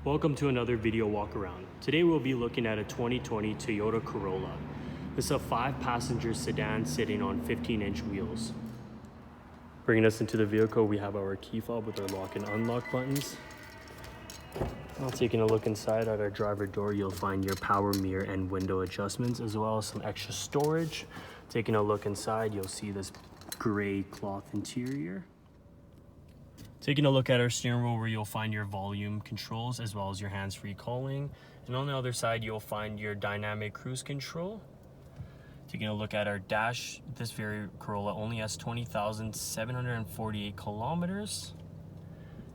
Welcome to another video walk around. Today we'll be looking at a 2020 Toyota Corolla. This is a 5-passenger sedan sitting on 15-inch wheels. Bringing us into the vehicle, we have our key fob with our lock and unlock buttons. Now taking a look inside at our driver door, you'll find your power mirror and window adjustments, as well as some extra storage. Taking a look inside, you'll see this gray cloth interior. Taking a look at our steering wheel, where you'll find your volume controls as well as your hands-free calling. And on the other side, you'll find your dynamic cruise control. Taking a look at our dash, this very Corolla only has 20,748 kilometers.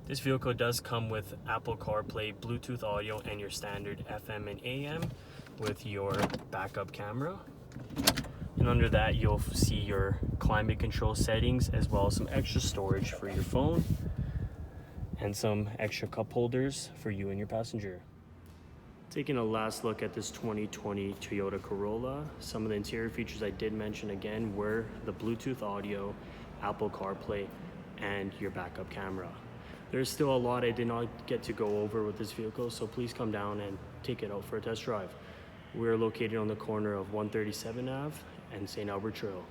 This vehicle does come with Apple Carplay, Bluetooth audio, and your standard FM and AM with your backup camera. And under that, you'll see your climate control settings as well as some extra storage for your phone and some extra cup holders for you and your passenger. Taking a last look at this 2020 Toyota Corolla, some of the interior features I did mention again were the Bluetooth audio, Apple CarPlay, and your backup camera. There's still a lot I did not get to go over with this vehicle, so please come down and take it out for a test drive. We're located on the corner of 137 Ave and St. Albert Trail.